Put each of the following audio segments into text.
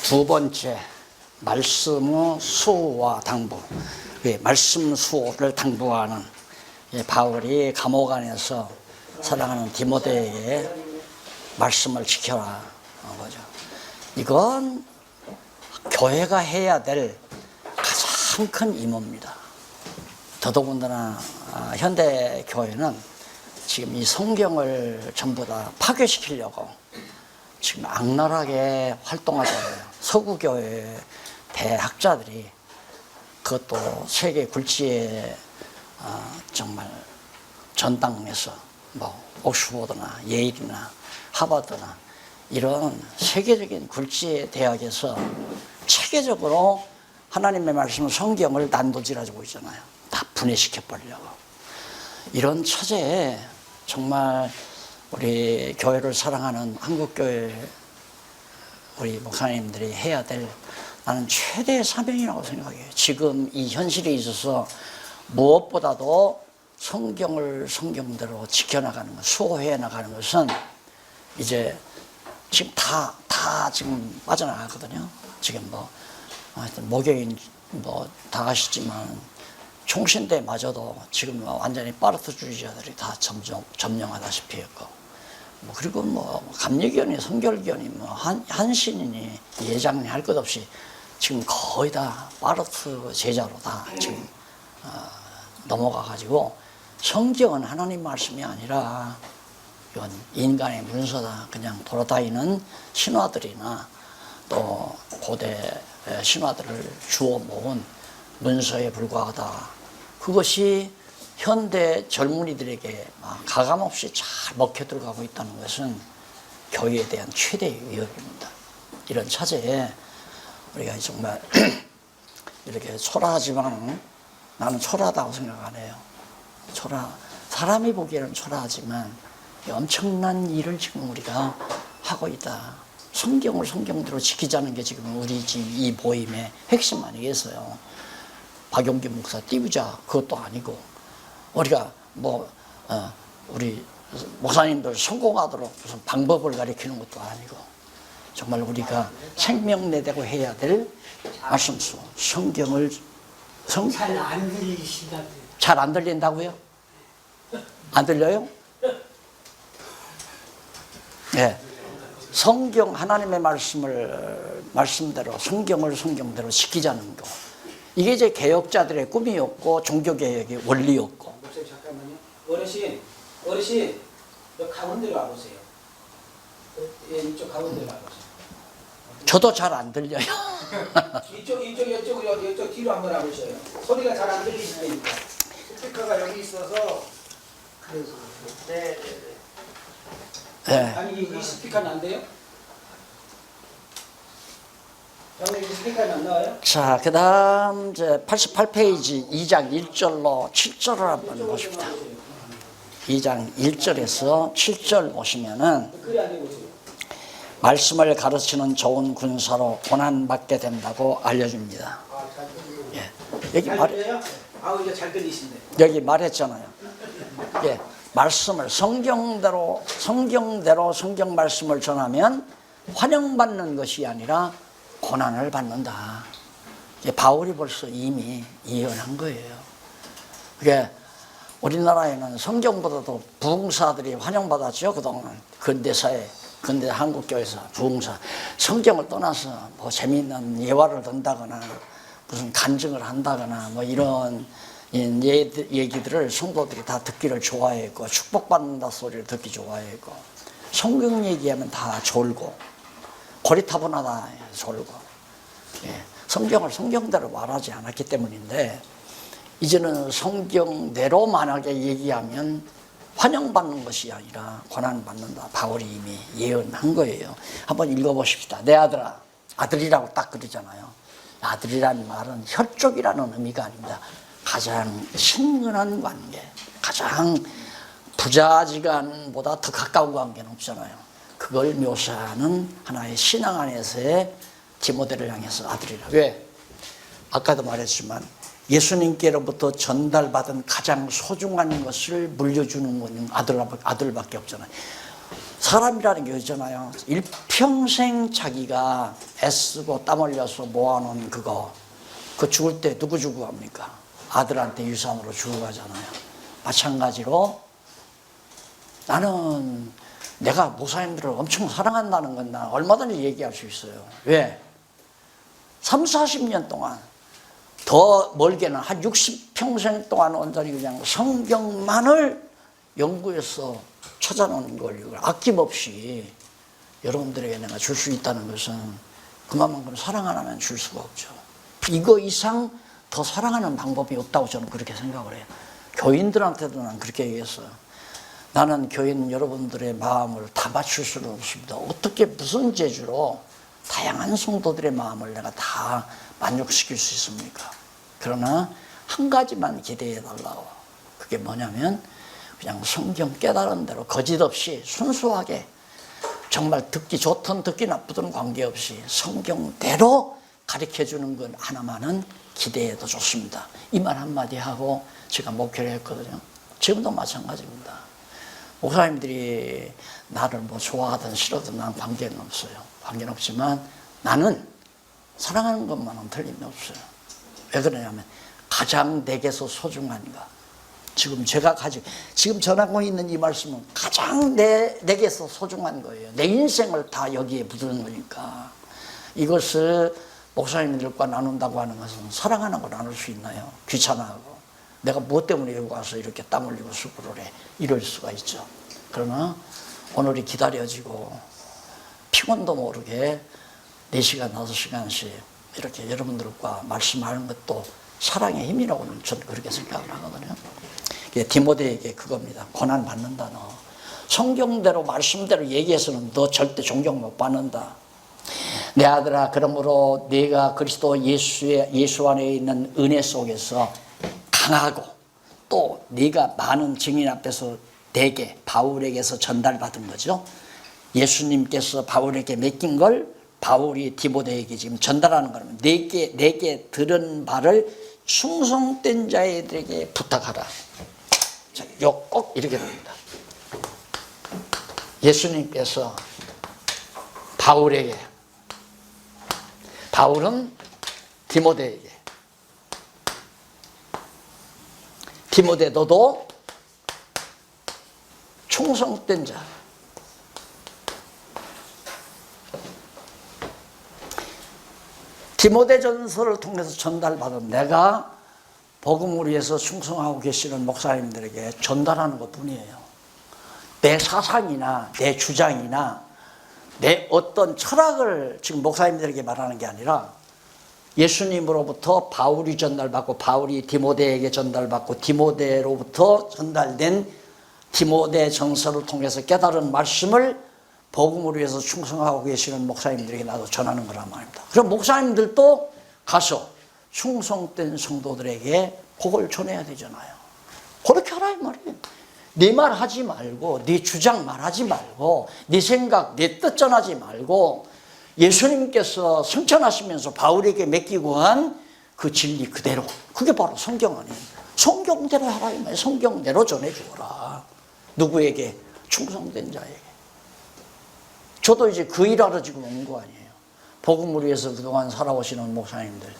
두 번째, 말씀의 수호와 당부. 말씀 수호를 당부하는 바울이 감옥 안에서 사랑하는 디모데에게 말씀을 지켜라 거죠. 이건 교회가 해야 될 가장 큰 임무입니다. 더더군다나 현대 교회는 지금 이 성경을 전부 다 파괴시키려고 지금 악랄하게 활동하잖아요. 서구교회 대학자들이, 그것도 세계 굴지의 정말 전당에서 뭐 옥스퍼드나 예일이나 하버드나 이런 세계적인 굴지의 대학에서 체계적으로 하나님의 말씀 성경을 난도질하고 있잖아요. 다 분해시켜버리려고. 이런 처제에 정말 우리 교회를 사랑하는 한국교회 우리 목사님들이 해야 될, 나는 최대의 사명이라고 생각해요. 지금 이 현실에 있어서 무엇보다도 성경을 성경대로 지켜나가는 것, 수호해 나가는 것은 이제 지금 다 지금 빠져나가거든요. 지금 뭐 하여튼 목요일 뭐 다 아시지만 총신대마저도 지금 완전히 파르트주의자들이 다 점령하다시피 했고, 뭐 그리고 뭐 감리교니 성결교니 뭐 한신이니 예장니 할 것 없이 지금 거의 다 파르트 제자로 다 지금 넘어가 가지고 성경은 하나님 말씀이 아니라 이건 인간의 문서다, 그냥 돌아다니는 신화들이나 또 고대 신화들을 주워 모은 문서에 불과하다. 그것이 현대 젊은이들에게 가감없이 잘 먹혀 들어가고 있다는 것은 교회에 대한 최대의 위협입니다. 이런 차제에 우리가 정말 이렇게 초라하지만, 나는 초라하다고 생각 안 해요. 사람이 보기에는 초라하지만 엄청난 일을 지금 우리가 하고 있다. 성경을 성경대로 지키자는 게 지금 우리 이 모임의 핵심 아니겠어요. 박용기 목사 띄우자 그것도 아니고, 우리가 뭐 우리 목사님들 성공하도록 무슨 방법을 가리키는 것도 아니고, 정말 우리가 생명내대고 해야 될 말씀수 성경을 잘 안 들리신다고요. 잘 안 들린다고요? 안 들려요? 네. 성경 하나님의 말씀대로 성경을 성경대로 지키자는 거. 이게 이제 개혁자들의 꿈이었고 종교개혁의 원리였고. 목사님 잠깐만요. 어르신, 여 가운데로 와보세요. 예, 이쪽 가운데로 와보세요. 저도 잘 안 들려요. 이쪽 뒤로 한번 와보세요. 소리가 잘 안 들리시니까. 스피커가 여기 있어서 그래서. 네. 네. 아니 이 스피커는 안 돼요? 형님 이 스피커는 안 나와요? 자, 그 다음 이제 88페이지 2장 1절로 7절을 한번 보십시다. 2장 1절에서 7절 보시면은 그래 안 되고 있어요. 말씀을 가르치는 좋은 군사로 고난받게 된다고 알려줍니다. 예. 여기 잘 들려요? 아우 이제 잘 들리신데. 여기 말했잖아요. 예. 말씀을 성경 말씀을 전하면 환영받는 것이 아니라 고난을 받는다. 바울이 벌써 이미 예언한 거예요. 그게 우리나라에는 성경보다도 부흥사들이 환영받았죠. 그동안 근대 한국교회에서 부흥사, 성경을 떠나서 뭐 재미있는 예화를 든다거나 무슨 간증을 한다거나 뭐 이런 얘기들을 성도들이 다 듣기를 좋아했고, 축복받는다 소리를 듣기 좋아했고, 성경 얘기하면 다 졸고 고리타분하다 졸고, 예. 성경을 성경대로 말하지 않았기 때문인데, 이제는 성경대로 만약에 얘기하면 환영받는 것이 아니라 고난받는다. 바울이 이미 예언한 거예요. 한번 읽어보십시다. 내 아들아, 아들이라고 딱 그러잖아요. 아들이라는 말은 혈족이라는 의미가 아닙니다. 가장 친근한 관계, 가장 부자지간보다 더 가까운 관계는 없잖아요. 그걸 묘사하는 하나의 신앙 안에서의 디모데를 향해서 아들이라. 왜? 아까도 말했지만 예수님께로부터 전달받은 가장 소중한 것을 물려주는 것은 아들밖에 없잖아요. 사람이라는 게 있잖아요. 일평생 자기가 애쓰고 땀 흘려서 모아놓은 그거, 그 죽을 때 누구 주고 갑니까? 아들한테 유산으로 주고 가잖아요. 마찬가지로 나는 내가 목사님들을 엄청 사랑한다는 건 난 얼마든지 얘기할 수 있어요. 왜? 3, 40년 동안, 더 멀게는 한 60평생 동안 온전히 그냥 성경만을 연구해서 찾아놓은 걸 이걸 아낌없이 여러분들에게 내가 줄 수 있다는 것은 그만큼 사랑 안 하면 줄 수가 없죠. 이거 이상 더 사랑하는 방법이 없다고 저는 그렇게 생각을 해요. 교인들한테도 난 그렇게 얘기했어요. 나는 교인 여러분들의 마음을 다 맞출 수는 없습니다. 어떻게 무슨 재주로 다양한 성도들의 마음을 내가 다 만족시킬 수 있습니까? 그러나 한 가지만 기대해 달라고. 그게 뭐냐면 그냥 성경 깨달은 대로 거짓 없이 순수하게 정말 듣기 좋든 듣기 나쁘든 관계없이 성경대로 가르쳐주는 것 하나만은 기대해도 좋습니다. 이 말 한마디 하고 제가 목회를 했거든요. 지금도 마찬가지입니다. 목사님들이 나를 뭐 좋아하든 싫어든 난 관계는 없어요. 관계는 없지만 나는 사랑하는 것만은 틀림이 없어요. 왜 그러냐면 가장 내게서 소중한 것, 지금 전하고 있는 이 말씀은 가장 내게서 소중한 거예요. 내 인생을 다 여기에 묻은 거니까. 이것을 목사님들과 나눈다고 하는 것은 사랑 안 하고 나눌 수 있나요? 귀찮아하고. 내가 무엇 때문에 여기 와서 이렇게 땀 흘리고 수고를 해. 이럴 수가 있죠. 그러나 오늘이 기다려지고 피곤도 모르게 4시간, 5시간씩 이렇게 여러분들과 말씀하는 것도 사랑의 힘이라고는 저는 그렇게 생각을 하거든요. 디모데에게 그겁니다. 고난 받는다 너. 성경대로 말씀대로 얘기해서는 너 절대 존경 못 받는다. 내 아들아, 그러므로 네가 그리스도 예수 안에 있는 은혜 속에서 강하고 또 네가 많은 증인 앞에서 내게 바울에게서 전달받은 거죠. 예수님께서 바울에게 맡긴 걸 바울이 디모데에게 지금 전달하는 거라면 내게 들은 바를 충성된 자들에게 부탁하라. 자, 꼭 이렇게 됩니다. 예수님께서 바울에게, 바울은 디모데에게, 디모데 너도 충성된 자, 디모데전서를 통해서 전달받은 내가 복음을 위해서 충성하고 계시는 목사님들에게 전달하는 것뿐이에요. 내 사상이나 내 주장이나 내 어떤 철학을 지금 목사님들에게 말하는 게 아니라 예수님으로부터 바울이 전달받고 바울이 디모데에게 전달받고 디모데로부터 전달된 디모데 전서를 통해서 깨달은 말씀을 복음을 위해서 충성하고 계시는 목사님들에게 나도 전하는 거란 말입니다. 그럼 목사님들도 가서 충성된 성도들에게 그걸 전해야 되잖아요. 그렇게 하라 이 말이에요. 네 말 하지 말고 네 주장 말하지 말고 네 생각 네 뜻 전하지 말고 예수님께서 승천하시면서 바울에게 맡기고 한 그 진리 그대로, 그게 바로 성경 아니에요. 성경대로 하라 이 말이에요. 성경대로 전해주거라. 누구에게? 충성된 자에게. 저도 이제 그 일하러 지금 온 거 아니에요. 복음을 위해서 그동안 살아오시는 목사님들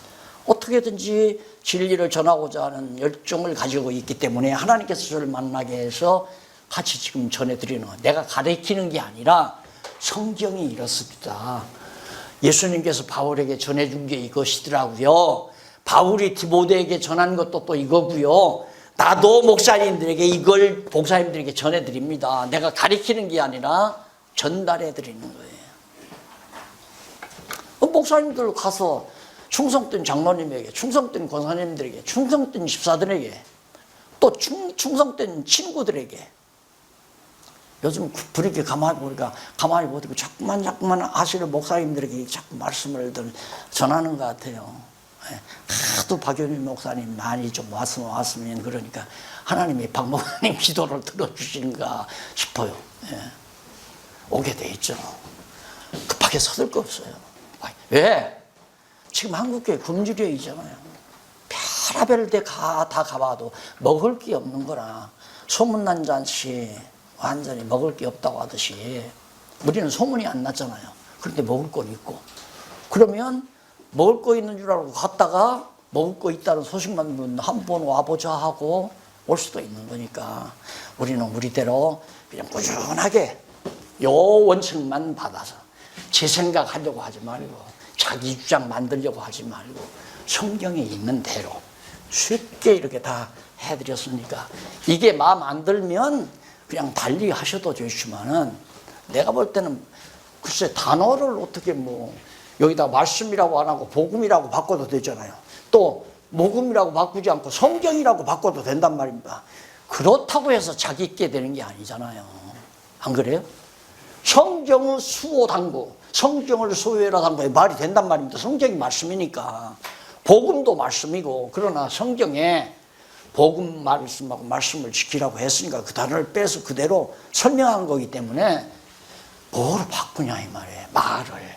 어떻게든지 진리를 전하고자 하는 열정을 가지고 있기 때문에 하나님께서 저를 만나게 해서 같이 지금 전해드리는 거예요. 내가 가르치는 게 아니라 성경이 이렇습니다. 예수님께서 바울에게 전해준 게 이것이더라고요. 바울이 디모데에게 전한 것도 또 이거고요. 나도 목사님들에게 이걸 목사님들에게 전해드립니다. 내가 가르치는 게 아니라 전달해드리는 거예요. 목사님들 가서 충성된 장로님에게, 충성된 권사님들에게, 충성된 집사들에게, 또 충성된 친구들에게. 요즘 그렇게 가만히 보니까 가만히 보니까 자꾸만 하시는 목사님들에게 자꾸 말씀을 전하는 것 같아요. 하도 박연희 목사님 많이 좀 왔으면 그러니까 하나님이 박 목사님 기도를 들어주시는가 싶어요. 오게 돼 있죠. 급하게 서둘 거 없어요. 왜? 지금 한국교회 금주교회이잖아요. 별의별 데 다 가봐도 먹을 게 없는 거라 소문난 잔치 완전히 먹을 게 없다고 하듯이 우리는 소문이 안 났잖아요. 그런데 먹을 건 있고. 그러면 먹을 거 있는 줄 알고 갔다가 먹을 거 있다는 소식만 듣는 한번 와보자 하고 올 수도 있는 거니까 우리는 우리대로 그냥 꾸준하게 요 원칙만 받아서 제 생각하려고 하지 말고 자기 주장 만들려고 하지 말고 성경에 있는 대로 쉽게 이렇게 다 해드렸으니까 이게 마음 안 들면 그냥 달리 하셔도 되지만은 내가 볼 때는 글쎄 단어를 어떻게 뭐 여기다 말씀이라고 안 하고 복음이라고 바꿔도 되잖아요. 또 복음이라고 바꾸지 않고 성경이라고 바꿔도 된단 말입니다. 그렇다고 해서 자기 있게 되는 게 아니잖아요. 안 그래요? 성경은 수호당부, 성경을 소유해라 당부에 말이 된단 말입니다. 성경이 말씀이니까. 복음도 말씀이고, 그러나 성경에 복음 말씀하고 말씀을 지키라고 했으니까 그 단어를 빼서 그대로 설명한 거기 때문에 뭐로 바꾸냐 이 말이에요. 말을.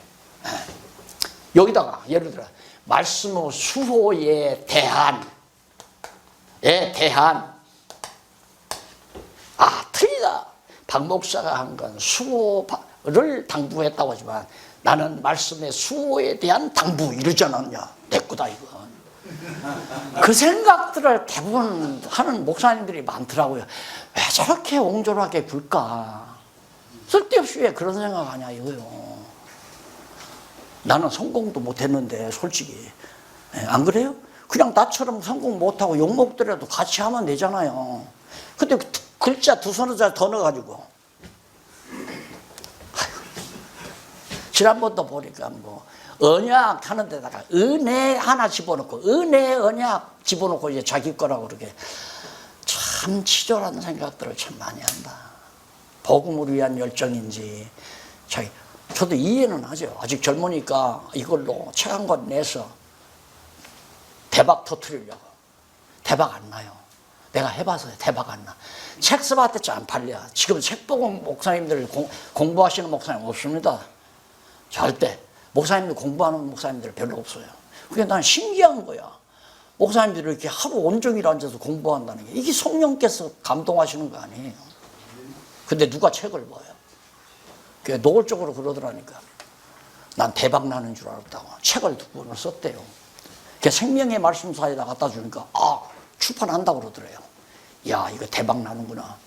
여기다가 예를 들어 말씀의 수호에 대한 틀리다. 박 목사가 한 건 수호를 당부했다고 하지만 나는 말씀의 수호에 대한 당부 이러지 않았냐. 내 거다 이건. 그 생각들을 대부분 하는 목사님들이 많더라고요. 왜 저렇게 옹졸하게 굴까? 쓸데없이 왜 그런 생각하냐 이거요. 나는 성공도 못했는데 솔직히 안 그래요? 그냥 나처럼 성공 못하고 욕먹더라도 같이 하면 되잖아요. 근데 글자 두 서너 자 더 넣어가지고 지난번도 보니까 뭐 언약 하는 데다가 은혜 하나 집어넣고 은혜 언약 집어넣고 이제 자기 거라고 그렇게 참 치졸한 생각들을 참 많이 한다. 복음을 위한 열정인지 저도 이해는 하죠. 아직 젊으니까 이걸로 책 한 권 내서 대박 터뜨리려고. 대박 안 나요. 내가 해봐서 대박 안 나. 책 써봤자 안 팔려. 지금 책 보고 목사님들 공부하시는 목사님 없습니다. 절대. 목사님들 공부하는 목사님들 별로 없어요. 그게 난 신기한 거야. 목사님들이 이렇게 하루 온종일 앉아서 공부한다는 게 이게 성령께서 감동하시는 거 아니에요. 근데 누가 책을 봐요. 그게 노골적으로 그러더라니까. 난 대박 나는 줄 알았다고. 책을 두 권을 썼대요. 그 생명의 말씀사에다 갖다 주니까 출판한다고 그러더래요. 야 이거 대박 나는구나.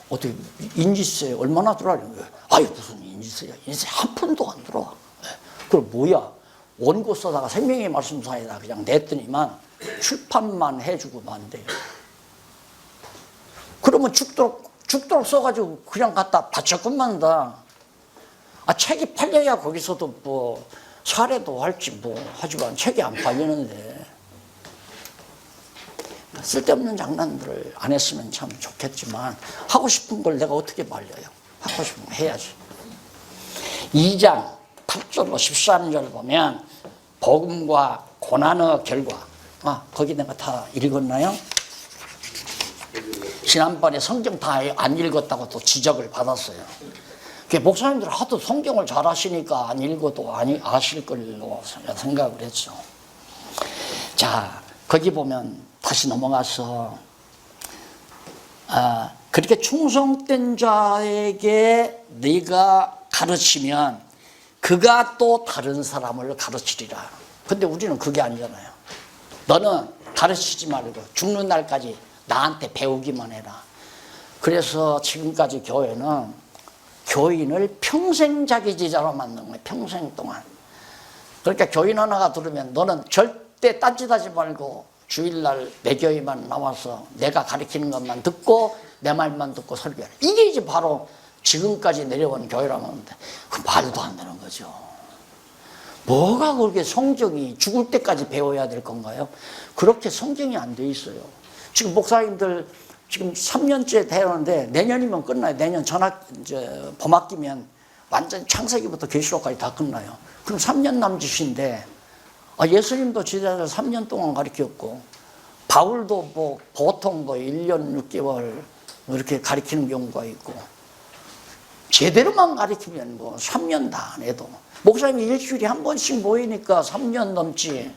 어떻게 인지세 얼마나 들어가는 거예요? 무슨 인지세야? 인지세 한 푼도 안 들어와. 그럼 뭐야? 원고 써다가 생명의 말씀사에다 그냥 냈더니만 출판만 해주고 만대요. 그러면 죽도록 써가지고 그냥 갖다 바쳤건만다. 책이 팔려야 거기서도 뭐 사례도 할지 뭐 하지만 책이 안 팔리는데 쓸데없는 장난들을 안 했으면 참 좋겠지만 하고 싶은 걸 내가 어떻게 말려요? 하고 싶은 거 해야지. 2장 8절로 13절 보면 복음과 고난의 결과 거기 내가 다 읽었나요? 지난번에 성경 다 안 읽었다고 또 지적을 받았어요. 목사님들 하도 성경을 잘 하시니까 안 읽어도 아실 걸로 생각을 했죠. 자, 거기 보면 다시 넘어가서 그렇게 충성된 자에게 네가 가르치면 그가 또 다른 사람을 가르치리라. 근데 우리는 그게 아니잖아요. 너는 가르치지 말고 죽는 날까지 나한테 배우기만 해라. 그래서 지금까지 교회는 교인을 평생 자기 제자로 만든 거예요. 평생 동안. 그러니까 교인 하나가 들으면 너는 절대 딴짓하지 말고 주일날 내 교회만 나와서 내가 가르치는 것만 듣고 내 말만 듣고 설교하라. 이게 이제 바로 지금까지 내려온 교회라는 건데 그 말도 안 되는 거죠. 뭐가 그렇게 성경이 죽을 때까지 배워야 될 건가요? 그렇게 성경이 안 돼 있어요. 지금 목사님들 지금 3년째 되는데 내년이면 끝나요. 내년 봄학기면 완전 창세기부터 계시록까지 다 끝나요. 그럼 3년 남짓인데 예수님도 제자들 3년 동안 가르쳤고 바울도 뭐 보통 1년 6개월 이렇게 가르치는 경우가 있고 제대로만 가르치면 3년 다 안 해도 목사님이 일주일에 한 번씩 모이니까 3년 넘지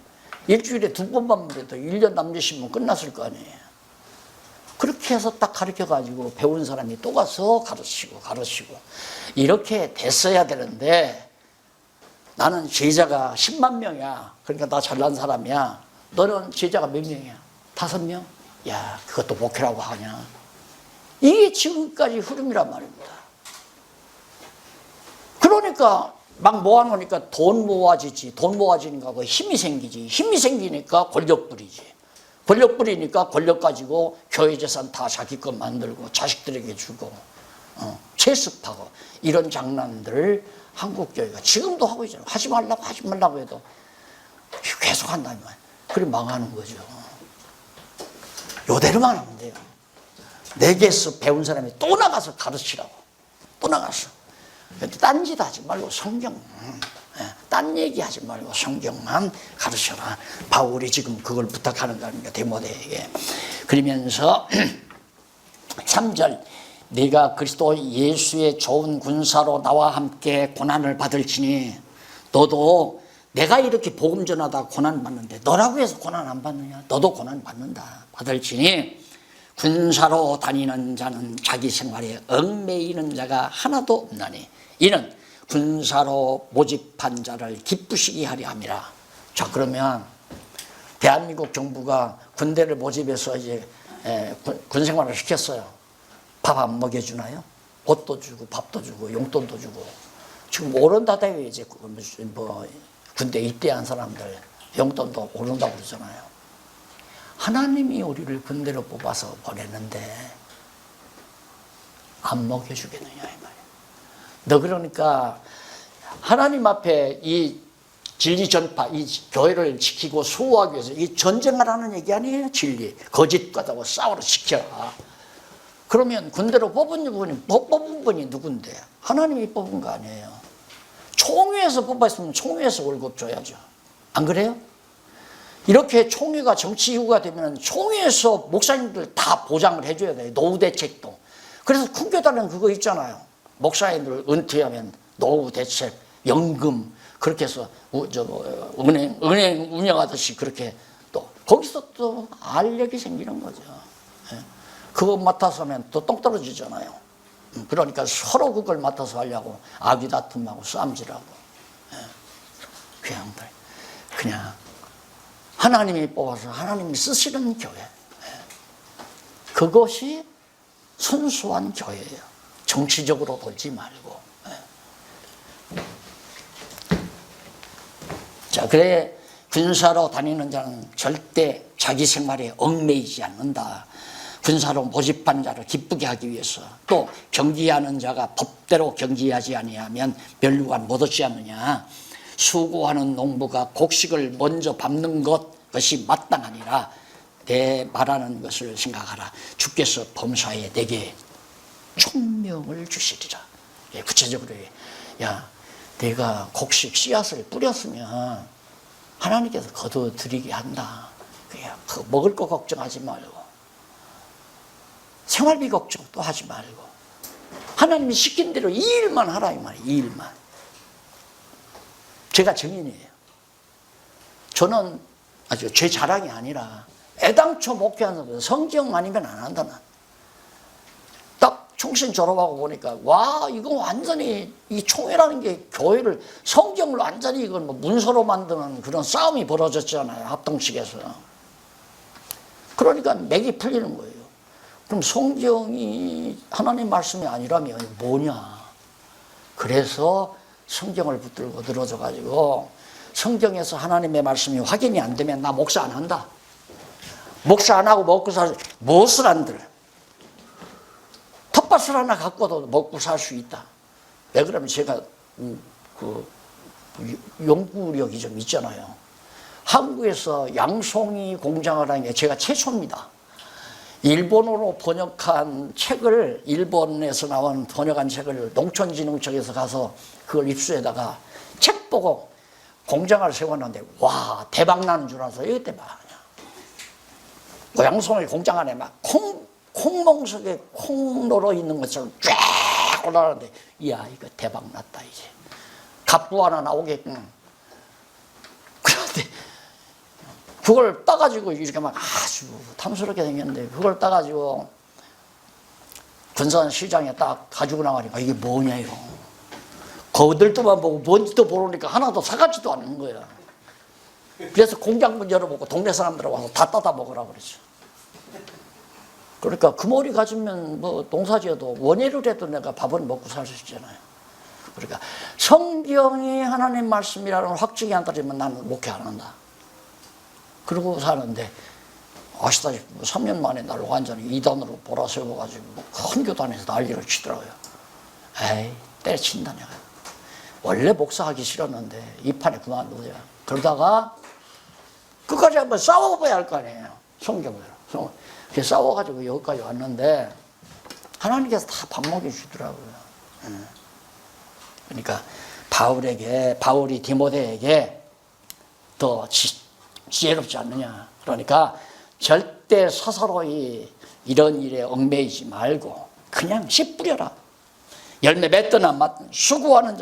일주일에 2번만 모여도 1년 남짓이면 끝났을 거 아니에요. 그렇게 이렇게 해서 딱 가르쳐가지고 배운 사람이 또 가서 가르치고 이렇게 됐어야 되는데 나는 제자가 10만 명이야. 그러니까 나 잘난 사람이야. 너는 제자가 몇 명이야? 5명? 야, 그것도 목회라고 하냐? 이게 지금까지 흐름이란 말입니다. 그러니까 막 모아놓으니까 돈 모아지지. 돈 모아지니까 그 힘이 생기지. 힘이 생기니까 권력 부리지. 권력 부리니까 권력 가지고 교회 재산 다 자기 것 만들고 자식들에게 주고 채습하고 이런 장난들을 한국 교회가 지금도 하고 있잖아요. 하지 말라고 해도 계속 한다는 거예요. 그래 망하는 거죠. 요대로만 하면 돼요. 내게서 배운 사람이 또 나가서 가르치라고. 또 나가서. 딴 짓 하지 말고 성경, 딴 얘기 하지 말고 성경만 가르쳐라. 바울이 지금 그걸 부탁하는 거 아닙니까? 디모데에게. 그러면서 3절 네가 그리스도 예수의 좋은 군사로 나와 함께 고난을 받을지니 너도 내가 이렇게 복음 전하다 고난 받는데 너라고 해서 고난 안 받느냐? 너도 고난 받는다. 받을지니 군사로 다니는 자는 자기 생활에 얽매이는 자가 하나도 없나니 이는 군사로 모집한 자를 기쁘시게 하려 함이라. 자, 그러면 대한민국 정부가 군대를 모집해서 이제 군 생활을 시켰어요. 밥 안 먹여주나요? 옷도 주고 밥도 주고 용돈도 주고. 지금 오른다대요. 이제 뭐 군대 입대한 사람들 용돈도 오른다고 그러잖아요. 하나님이 우리를 군대로 뽑아서 보냈는데 안 먹여주겠느냐 이 말이에요. 너 그러니까 하나님 앞에 이 진리 전파, 이 교회를 지키고 수호하기 위해서 이 전쟁하라는 얘기 아니에요. 진리 거짓과도 싸우러 지켜라. 그러면 군대로 뽑은 분이 누군데? 하나님이 뽑은 거 아니에요. 총회에서 뽑았으면 총회에서 월급 줘야죠. 안 그래요? 이렇게 총회가 정치 이후가 되면 총회에서 목사님들 다 보장을 해줘야 돼요. 노후 대책도. 그래서 큰 교단은 그거 있잖아요. 목사님들 은퇴하면 노후 대책, 연금 그렇게 해서 은행 운영하듯이 그렇게 또 거기서 또 알력이 생기는 거죠. 그거 맡아서 하면 또 똥 떨어지잖아요. 그러니까 서로 그걸 맡아서 하려고 아귀다툼하고 싸움질하고 그냥 하나님이 뽑아서 하나님이 쓰시는 교회. 그것이 순수한 교회예요. 정치적으로 보지 말고. 자, 그래 군사로 다니는 자는 절대 자기 생활에 얽매이지 않는다. 군사로 모집한 자를 기쁘게 하기 위해서 또 경기하는 자가 법대로 경기하지 아니하면 멸류관 못 얻지 않느냐. 수고하는 농부가 곡식을 먼저 밟는 것이 마땅하니라. 내 말하는 것을 생각하라. 주께서 범사에 내게 총명을 주시리라. 구체적으로 야, 내가 곡식 씨앗을 뿌렸으면 하나님께서 거둬들이게 한다. 그 먹을 거 걱정하지 말고 생활비 걱정도 하지 말고 하나님이 시킨 대로 이 일만 하라 이 말이에요. 이 일만. 제가 증인이에요. 저는 아주 제 자랑이 아니라 애당초 목회하는 사람은 성경 아니면 안 한다. 난. 딱 총신 졸업하고 보니까 와 이거 완전히 이 총회라는 게 교회를 성경을 완전히 이건 뭐 문서로 만드는 그런 싸움이 벌어졌잖아요. 합동식에서. 그러니까 맥이 풀리는 거예요. 그럼 성경이 하나님 말씀이 아니라면 뭐냐. 그래서 성경을 붙들고 늘어져 가지고 성경에서 하나님의 말씀이 확인이 안 되면 나 목사 안 한다. 목사 안 하고 먹고 살 무엇을 안들. 텃밭을 하나 갖고도 먹고 살 수 있다. 왜 그러면 제가 그 연구력이 좀 있잖아요. 한국에서 양송이 공장을 하는 게 제가 최초입니다. 일본어로 번역한 책을 일본에서 나온 번역한 책을 농촌진흥청에서 가서 그걸 입수해다가 책 보고 공장을 세웠는데 와 대박 나는 줄 알아서 이때 막 양송이 공장 안에 막 콩멍석에 콩 놀어 있는 것처럼 쫙 올라가는데 이야 이거 대박 났다 이제 갑부 하나 나오겠구나. 그런데 그걸 따가지고 이렇게 막 아주 탐스럽게 생겼는데 그걸 따가지고 군산시장에 딱 가지고 나가니까 이게 뭐냐요. 거들떠만 보고 뭔지도 모르니까 하나도 사가지도 않는 거야. 그래서 공장 문 열어보고 동네 사람들 와서 다 따다 먹으라고 그랬죠. 그러니까 그 머리 가지면 뭐 농사지어도 원예를 해도 내가 밥은 먹고 살 수 있잖아요. 그러니까 성경이 하나님 말씀이라는 확증이 안 떨어지면 나는 목회 안 한다. 그러고 사는데 아시다시피 3년 만에 날 완전히 이단으로 몰아세워가지고 큰 교단에서 난리를 치더라고요. 에이, 때려친다 내가. 원래 목사하기 싫었는데 이 판에 그만두자. 그러다가 끝까지 한번 싸워봐야 할 거 아니에요. 성경대로. 그래서 싸워가지고 여기까지 왔는데 하나님께서 다 밥 먹여주더라고요. 그러니까 바울이 디모데에게 더 지혜롭지 않느냐. 그러니까 절대 서서로이 이런 일에 얽매이지 말고 그냥 씨 뿌려라. 열매 맺든 안 맞든 수고하는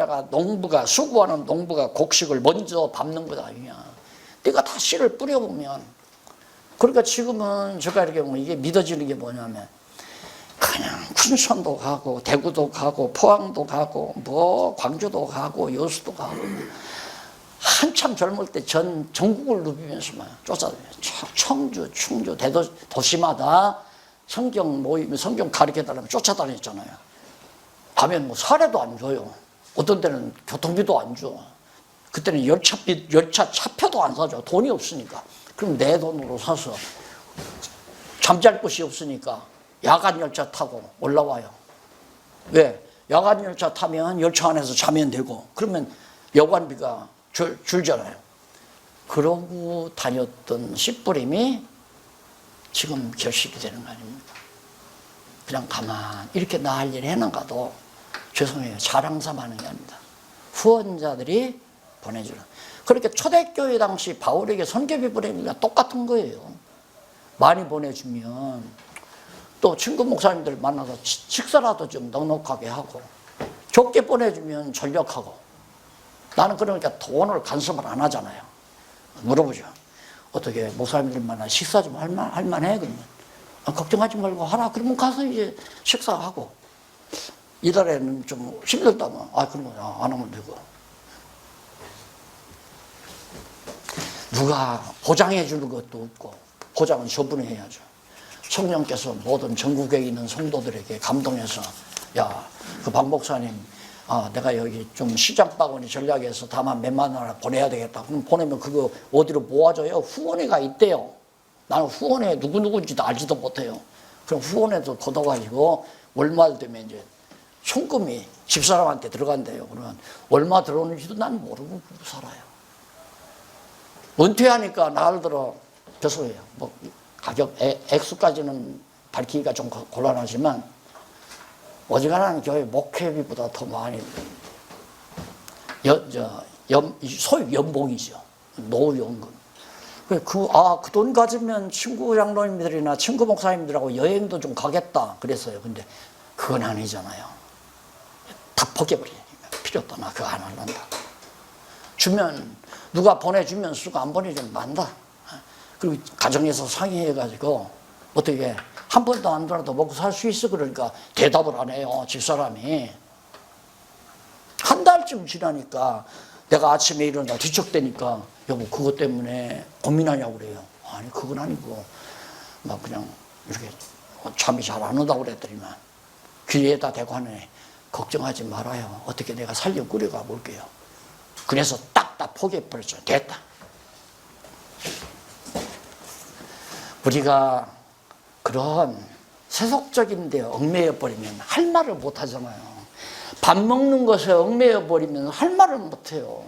농부가 곡식을 먼저 밟는 거다. 그냥 내가 다 씨를 뿌려보면, 그러니까 지금은 제가 이렇게 보면 이게 믿어지는 게 뭐냐면 그냥 춘천도 가고 대구도 가고 포항도 가고 뭐 광주도 가고 여수도 가고 한참 젊을 때 전국을 누비면서만 쫓아다녀요. 청주, 충주, 도시마다 성경 모임, 성경 가르쳐달라면 쫓아다녔잖아요. 가면 뭐 사례도 안 줘요. 어떤 때는 교통비도 안 줘. 그때는 열차 차표도 안 사줘. 돈이 없으니까. 그럼 내 돈으로 사서 잠잘 곳이 없으니까 야간 열차 타고 올라와요. 왜? 야간 열차 타면 열차 안에서 자면 되고 그러면 여관비가 줄잖아요. 그러고 다녔던 씨뿌림이 지금 결식이 되는 거 아닙니까? 그냥 가만 이렇게 나을 일 해나가도 죄송해요. 자랑 삼아하는 게 아닙니다. 후원자들이 보내주는. 그렇게 초대교회 당시 바울에게 선교비 보내는 게 똑같은 거예요. 많이 보내주면 또 친구 목사님들 만나서 식사라도 좀 넉넉하게 하고, 적게 보내주면 전력하고. 나는 그러니까 돈을 간섭을 안 하잖아요. 물어보죠. 어떻게 목사님들 만나 식사 좀 할만해? 그러면 걱정하지 말고 하라. 그러면 가서 이제 식사하고. 이달에는 좀 힘들다면 그러면 안 하면 되고. 누가 보장해 주는 것도 없고 보장은 저분이 해야죠. 성령께서 모든 전국에 있는 성도들에게 감동해서 그 박 목사님 내가 여기 좀 시장바구니 전략에서 다만 몇만 원을 보내야 되겠다. 그럼 보내면 그거 어디로 모아줘요? 후원회가 있대요. 나는 후원회 누구누구인지도 알지도 못해요. 그럼 후원회도 걷어가지고 월말 되면 이제 송금이 집사람한테 들어간대요. 그러면 얼마 들어오는지도 난 모르고 살아요. 은퇴하니까 나를 들어 죄송해요. 뭐 가격 액수까지는 밝히기가 좀 곤란하지만 어지간한 교회 목회비보다 더 많이 소위 연봉이죠. 노후연금. 그 돈 가지면 친구 장로님들이나 친구 목사님들하고 여행도 좀 가겠다 그랬어요. 근데 그건 아니잖아요. 다 포기해버리니까 필요 없다. 나 그거 안 할란다. 주면 누가 보내주면 쓰고 안 보내주면 만다. 그리고 가정에서 상의해가지고 어떻게 한 번도 안 들어도 먹고 살 수 있어. 그러니까 대답을 안 해요. 집사람이. 한 달쯤 지나니까 내가 아침에 일어나 뒤척대니까 여보 그것 때문에 고민하냐고 그래요. 아니 그건 아니고 막 그냥 이렇게 잠이 잘 안 온다고 그랬더니만 귀에다 대고 하네. 걱정하지 말아요. 어떻게 내가 살려 꾸려가 볼게요. 그래서 딱 포기해버렸죠. 됐다. 우리가 그런 세속적인 데 얽매여버리면 할 말을 못 하잖아요. 밥 먹는 것에 얽매여버리면 할 말을 못 해요.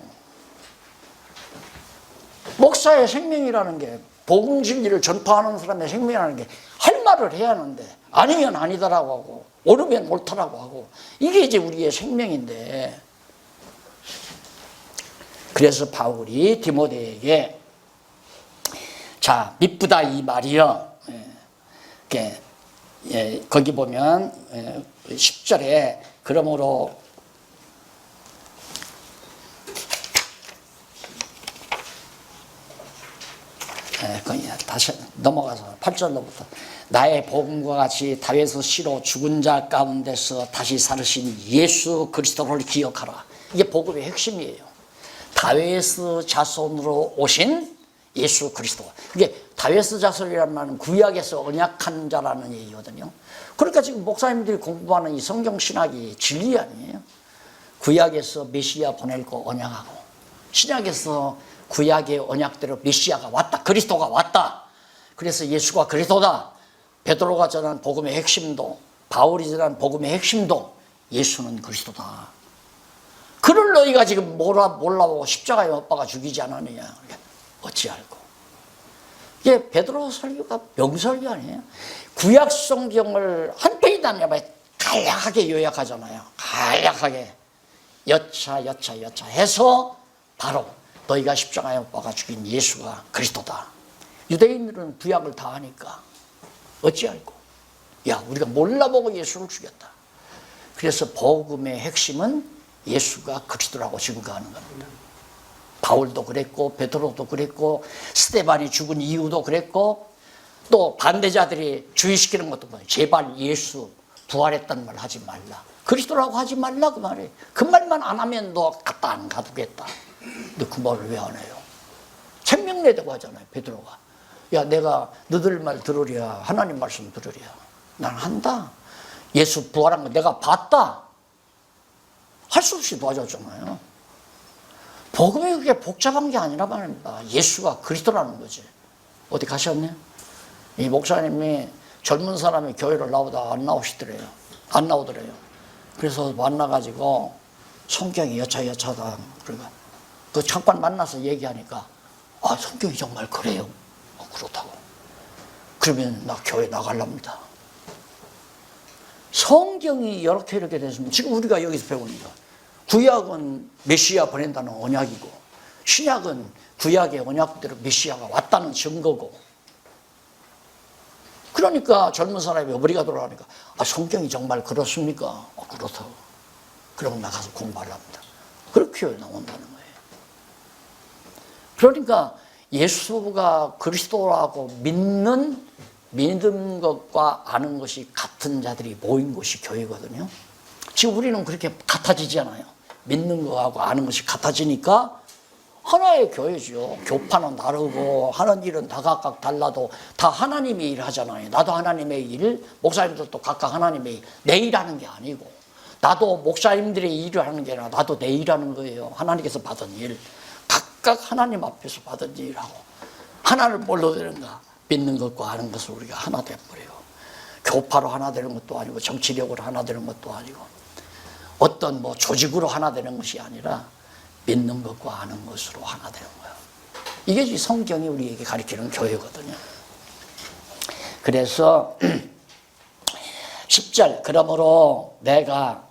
목사의 생명이라는 게, 복음 진리를 전파하는 사람의 생명이라는 게 할 말을 해야 하는데 아니면 아니다라고 하고 옳으면 옳다라고 하고 이게 이제 우리의 생명인데, 그래서 바울이 디모데에게 자 미쁘다 이 말이요. 거기 보면 10절에 그러므로 다시 넘어가서 8절로부터 나의 복음과 같이 다윗의 씨로 죽은 자 가운데서 다시 살으신 예수 그리스도를 기억하라. 이게 복음의 핵심이에요. 다윗의 자손으로 오신 예수 그리스도. 이게 다윗의 자손이라는 말은 구약에서 언약한 자라는 얘기거든요. 그러니까 지금 목사님들이 공부하는 이 성경 신학이 진리 아니에요. 구약에서 메시아 보낼 거 언약하고, 신약에서 구약의 언약대로 메시아가 왔다, 그리스도가 왔다. 그래서 예수가 그리스도다. 베드로가 전한 복음의 핵심도, 바울이 전한 복음의 핵심도 예수는 그리스도다. 그를 너희가 지금 몰라보고 십자가에 못 박아 죽이지 않았느냐. 어찌 알고. 이게 베드로 설교가 명설교 아니에요. 구약 성경을 한 페이지도 간략하게 요약하잖아요. 간략하게 여차 해서 바로 너희가 십자가에 못 박아 죽인 예수가 그리스도다. 유대인들은 구약을 다 하니까 어찌 알고. 야, 우리가 몰라보고 예수를 죽였다. 그래서 복음의 핵심은 예수가 그리스도라고 증거하는 겁니다. 바울도 그랬고 베드로도 그랬고 스데반이 죽은 이유도 그랬고 또 반대자들이 주의시키는 것도 뭐예요? 제발 예수 부활했다는 말 하지 말라. 그리스도라고 하지 말라 그 말이에요. 그 말만 안 하면 너 갖다 안 가두겠다. 근데 그 말을 왜 안 해요? 생명내다고 하잖아요. 베드로가. 야, 내가 너들 말 들으랴 하나님 말씀 들으랴. 난 한다. 예수 부활한 거 내가 봤다. 할 수 없이 도와줬잖아요. 복음이 그렇게 복잡한 게 아니라 말입니다. 예수가 그리스도라는 거지. 어디 가셨네? 이 목사님이 젊은 사람이 교회를 나오다 안 나오시더래요. 안 나오더래요. 그래서 만나가지고 성경이 여차여차다. 그러니까 그 잠깐 만나서 얘기하니까 아, 성경이 정말 그래요. 그렇다고. 그러면 나 교회 나가랍니다. 성경이 이렇게 됐으면 지금 우리가 여기서 배우는 거. 구약은 메시아 보낸다는 언약이고 신약은 구약의 언약대로 메시아가 왔다는 증거고. 그러니까 젊은 사람이 머리가 돌아가니까 아, 성경이 정말 그렇습니까? 그렇다고. 그러면 나가서 공부하랍니다. 그렇게 나온다는 거예요. 그러니까 예수가 그리스도라고 믿는 것과 아는 것이 같은 자들이 모인 곳이 교회거든요. 지금 우리는 그렇게 같아지지 않아요. 믿는 것하고 아는 것이 같아지니까 하나의 교회죠. 교파는 다르고 하는 일은 다 각각 달라도 다 하나님의 일을 하잖아요. 나도 하나님의 일, 목사님들도 각각 하나님의 일. 내 일하는 게 아니고 나도 목사님들의 일을 하는 게 아니라 나도 내 일하는 거예요. 하나님께서 받은 일. 각각 하나님 앞에서 받은 일하고 하나를 뭘로 되는가? 믿는 것과 아는 것을 우리가 하나 돼버려요. 교파로 하나 되는 것도 아니고 정치력으로 하나 되는 것도 아니고 어떤 뭐 조직으로 하나 되는 것이 아니라 믿는 것과 아는 것으로 하나 되는 거예요. 이게 성경이 우리에게 가르치는 교회거든요. 그래서 10절 그러므로 내가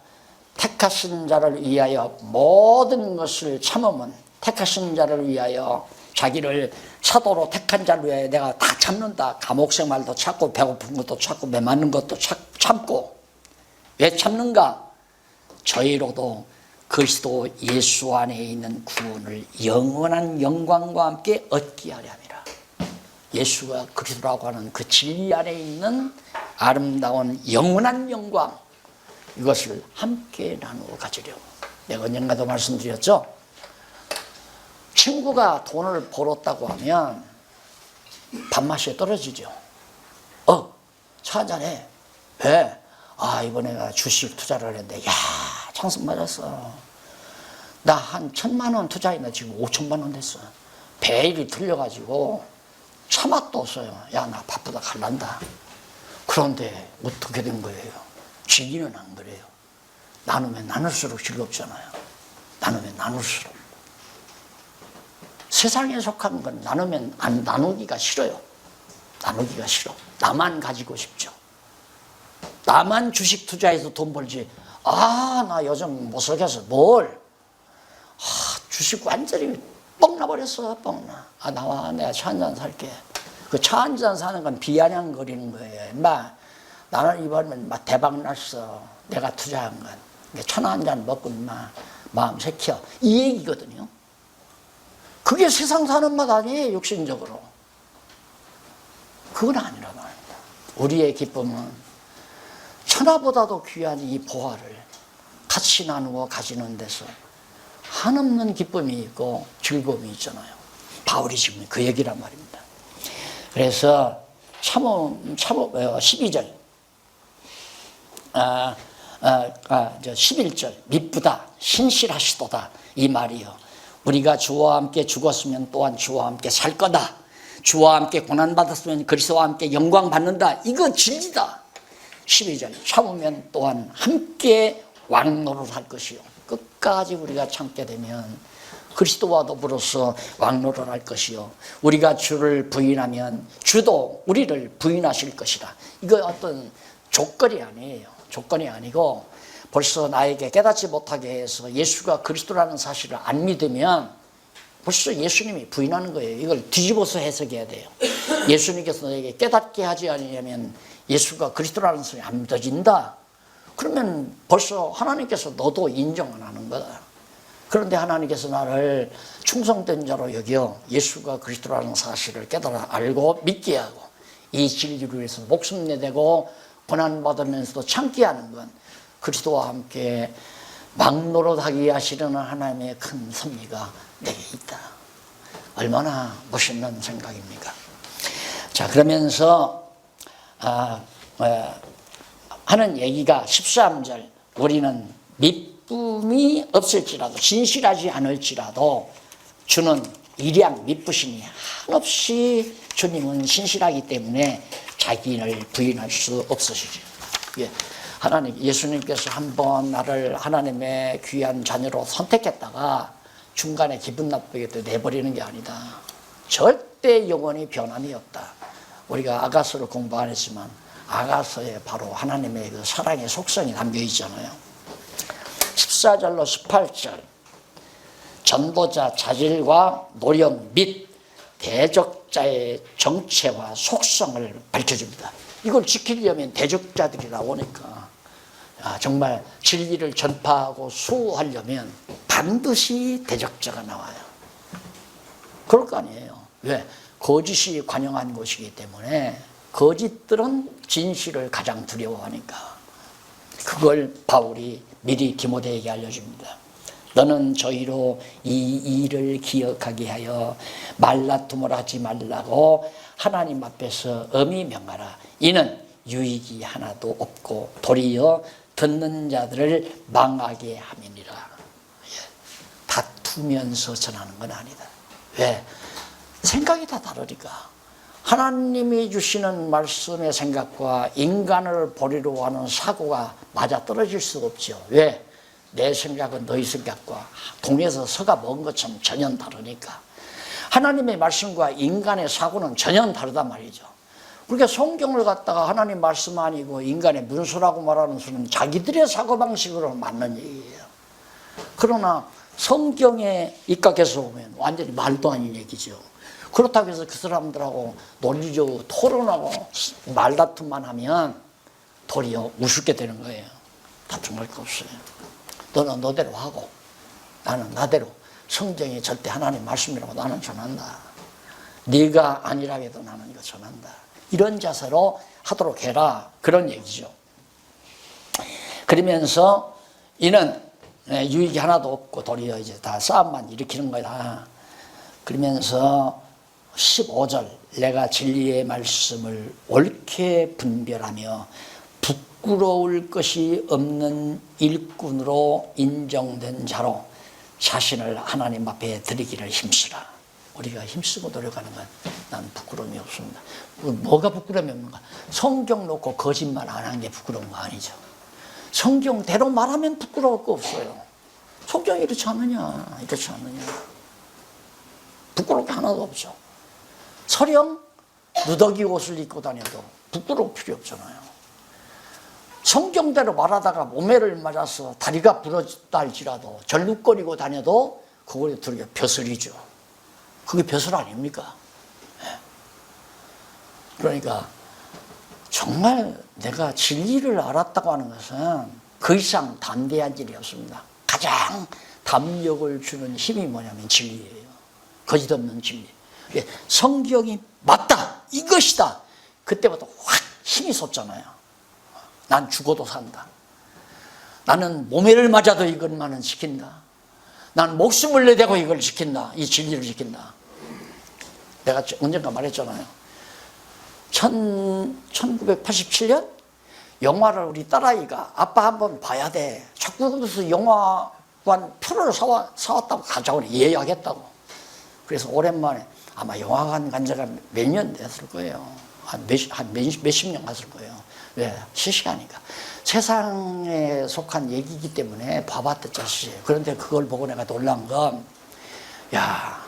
택하신 자를 위하여 모든 것을 참으면 택하신 자를 위하여 자기를 사도로 택한 자를 위하여 내가 다 참는다. 감옥 생활도 참고 배고픈 것도 참고 매 맞는 것도 참고. 왜 참는가? 저희로도 그리스도 예수 안에 있는 구원을 영원한 영광과 함께 얻게 하려 함이라. 예수가 그리스도라고 하는 그 진리 안에 있는 아름다운 영원한 영광, 이것을 함께 나누어 가지려고. 내가 언젠가도 말씀드렸죠. 친구가 돈을 벌었다고 하면 밥맛이 떨어지죠. 차 한잔해. 왜? 아, 이번에 나 주식 투자를 했는데 야, 찬스 맞았어. 나 한 1,000만 원 투자했는데 지금 5천만 원 됐어. 배일이 틀려가지고 차 맛도 없어요. 야, 나 바쁘다 갈란다. 그런데 어떻게 된 거예요? 지기는 안 그래요. 나누면 나눌수록 즐겁잖아요. 나누면 나눌수록. 세상에 속한 건 나누면 안 나누기가 싫어요. 나누기가 싫어. 나만 가지고 싶죠. 나만 주식 투자해서 돈 벌지. 아, 나 요즘 못 살겠어. 뭘? 주식 완전히 뻥 나버렸어. 뻥 나. 아, 나와. 내가 차 한잔 살게. 그 차 한잔 사는 건 비아냥거리는 거예요. 인마, 나는 이번엔 막 대박 났어. 내가 투자한 건. 천하 한잔 먹고 인마 마음 새켜. 이 얘기거든요. 그게 세상 사는 맛 아니에요. 육신적으로. 그건 아니라 말입니다. 우리의 기쁨은 천하보다도 귀한 이 보화를 같이 나누어 가지는 데서 한없는 기쁨이 있고 즐거움이 있잖아요. 바울이 지금 그 얘기란 말입니다. 그래서 12절 11절 미쁘다 신실하시도다 이 말이요. 우리가 주와 함께 죽었으면 또한 주와 함께 살 거다. 주와 함께 고난받았으면 그리스도와 함께 영광 받는다. 이거 진리다. 12절 참으면 또한 함께 왕노릇 할 것이요. 끝까지 우리가 참게 되면 그리스도와 더불어서 왕노릇 할 것이요. 우리가 주를 부인하면 주도 우리를 부인하실 것이다. 이거 어떤 조건이 아니에요. 조건이 아니고 벌써 나에게 깨닫지 못하게 해서 예수가 그리스도라는 사실을 안 믿으면 벌써 예수님이 부인하는 거예요. 이걸 뒤집어서 해석해야 돼요. 예수님께서 너에게 깨닫게 하지 않으려면 예수가 그리스도라는 소리 안 믿어진다. 그러면 벌써 하나님께서 너도 인정 안 하는 거다. 그런데 하나님께서 나를 충성된 자로 여겨 예수가 그리스도라는 사실을 깨달아 알고 믿게 하고 이 진리를 위해서 목숨 내대고 고난받으면서도 참게 하는 건 그리스도와 함께 막노릇하게 하시려는 하나님의 큰 섭리가 내게 있다. 얼마나 멋있는 생각입니까? 자, 그러면서 하는 얘기가 13절 우리는 미쁨이 없을지라도 진실하지 않을지라도 주는 일양 미쁘시니 한없이 주님은 신실하기 때문에 자기를 부인할 수 없으시죠. 예. 하나님 예수님께서 한번 나를 하나님의 귀한 자녀로 선택했다가 중간에 기분 나쁘게 내버리는 게 아니다. 절대 영원히 변함이 없다. 우리가 아가서를 공부 안 했지만 아가서에 바로 하나님의 그 사랑의 속성이 담겨 있잖아요. 14절로 18절 전도자 자질과 노력 및 대적자의 정체와 속성을 밝혀줍니다. 이걸 지키려면 대적자들이 나오니까 정말 진리를 전파하고 수호하려면 반드시 대적자가 나와요. 그럴 거 아니에요. 왜? 거짓이 관영한 것이기 때문에 거짓들은 진실을 가장 두려워하니까. 그걸 바울이 미리 디모데에게 알려줍니다. 너는 저희로 이 일을 기억하게 하여 말다툼을 하지 말라고 하나님 앞에서 엄히 명하라. 이는 유익이 하나도 없고 도리어 듣는 자들을 망하게 함이니라. 다투면서 전하는 건 아니다. 왜? 생각이 다 다르니까. 하나님이 주시는 말씀의 생각과 인간을 보리로 하는 사고가 맞아떨어질 수가 없죠. 왜? 내 생각은 너희 생각과 동에서 서가 먼 것처럼 전혀 다르니까. 하나님의 말씀과 인간의 사고는 전혀 다르단 말이죠. 그러니까 성경을 갖다가 하나님 말씀 아니고 인간의 문서라고 말하는 수는 자기들의 사고방식으로 맞는 얘기예요. 그러나 성경에 입각해서 보면 완전히 말도 아닌 얘기죠. 그렇다고 해서 그 사람들하고 논리적으로 토론하고 말다툼만 하면 도리어 우습게 되는 거예요. 다툼할 거 없어요. 너는 너대로 하고 나는 나대로. 성경이 절대 하나님 말씀이라고 나는 전한다. 네가 아니라 해도 나는 이거 전한다. 이런 자세로 하도록 해라. 그런 얘기죠. 그러면서 이는 유익이 하나도 없고 도리어 이제 다 싸움만 일으키는 거다. 그러면서 15절 내가 진리의 말씀을 옳게 분별하며 부끄러울 것이 없는 일꾼으로 인정된 자로 자신을 하나님 앞에 드리기를 힘쓰라. 우리가 힘쓰고 노력하는 건 난 부끄러움이 없습니다. 뭐가 부끄러움이 없는가? 성경 놓고 거짓말 안 한 게 부끄러운 거 아니죠. 성경대로 말하면 부끄러울 거 없어요. 성경이 이렇지 않느냐 이렇지 않느냐 부끄러울 게 하나도 없죠. 설령 누더기 옷을 입고 다녀도 부끄러울 필요 없잖아요. 성경대로 말하다가 모매를 맞아서 다리가 부러졌다 할지라도 절룩거리고 다녀도 그걸 들여 벼슬이죠. 그게 벼슬 아닙니까? 그러니까 정말 내가 진리를 알았다고 하는 것은 그 이상 담대한 일이 없습니다. 가장 담력을 주는 힘이 뭐냐면 진리예요. 거짓없는 진리. 성경이 맞다 이것이다. 그때부터 확 힘이 솟잖아요. 난 죽어도 산다. 나는 모매를 맞아도 이것만은 지킨다. 난 목숨을 내대고 이걸 지킨다. 이 진리를 지킨다. 내가 언젠가 말했잖아요. 1987년 영화를 우리 딸아이가 아빠 한번 봐야 돼. 자꾸 그래서 영화관 표를 사왔다고 가자고 예약했다고. 그래서 오랜만에 아마 영화관 간 지가 몇 년 됐을 거예요. 한 몇십 년 갔을 거예요. 왜? 실시간이니까. 세상에 속한 얘기이기 때문에 봐봤대, 자식. 그런데 그걸 보고 내가 놀란 건, 야,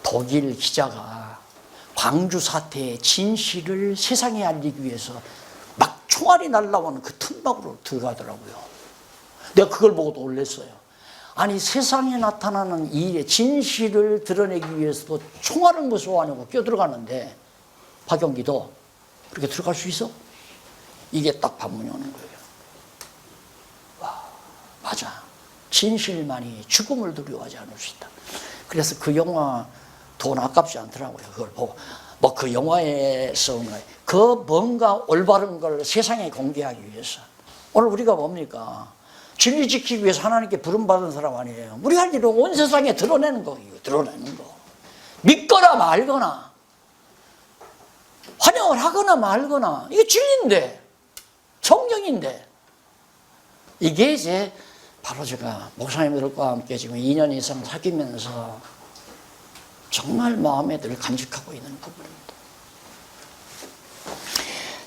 독일 기자가 광주 사태의 진실을 세상에 알리기 위해서 막 총알이 날라오는 그 틈막으로 들어가더라고요. 내가 그걸 보고 놀랐어요. 아니, 세상에 나타나는 이 일의 진실을 드러내기 위해서도 총알을 무서워하냐고 끼어들어가는데, 박용기도 그렇게 들어갈 수 있어? 이게 딱 반문이 오는 거예요. 와, 맞아. 진실만이 죽음을 두려워하지 않을 수 있다. 그래서 그 영화 돈 아깝지 않더라고요. 그걸 보고. 뭐 그 영화에서 그 뭔가 올바른 걸 세상에 공개하기 위해서. 오늘 우리가 뭡니까? 진리 지키기 위해서 하나님께 부름받은 사람 아니에요. 우리 할 일은 온 세상에 드러내는 거예요. 드러내는 거. 믿거나 말거나, 환영을 하거나 말거나, 이게 진리인데, 성경인데, 이게 이제 바로 제가 목사님들과 함께 지금 2년 이상 사귀면서 정말 마음에 늘 간직하고 있는 부분입니다.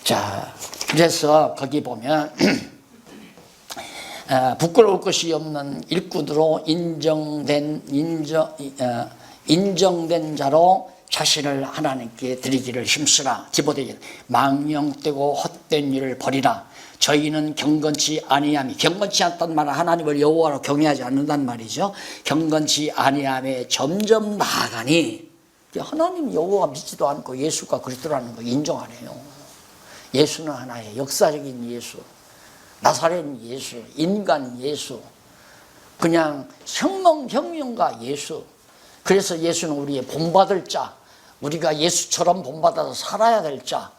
자, 그래서 거기 보면 부끄러울 것이 없는 일꾼으로 인정된 자로 자신을 하나님께 드리기를 힘쓰라. 디모데에게 망령되고 헛된 일을 버리라. 저희는 경건치 아니함이, 경건치 않단 말은 하나님을 여호와로 경외하지 않는단 말이죠. 경건치 아니함에 점점 나아가니, 하나님 여호와 믿지도 않고 예수가 그리스도라는 거 인정 안 해요. 예수는 하나의 역사적인 예수, 나사렛 예수, 인간 예수, 그냥 혁명가 예수. 그래서 예수는 우리의 본받을 자, 우리가 예수처럼 본받아서 살아야 될 자,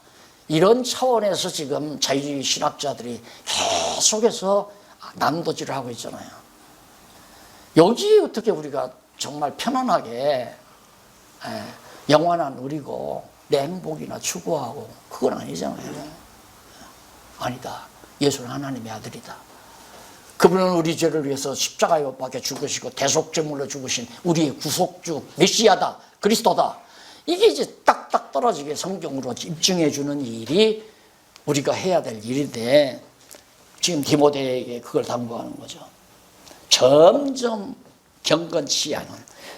이런 차원에서 지금 자유주의 신학자들이 계속해서 난도질을 하고 있잖아요. 여기에 어떻게 우리가 정말 편안하게 영화나 누리고 내 행복이나 추구하고, 그건 아니잖아요. 아니다. 예수는 하나님의 아들이다. 그분은 우리 죄를 위해서 십자가에 못 박혀 죽으시고 대속제물로 죽으신 우리의 구속주 메시아다, 그리스도다. 이게 이제 딱딱 떨어지게 성경으로 입증해 주는 일이 우리가 해야 될 일인데, 지금 디모데에게 그걸 당부하는 거죠. 점점 경건치 않은,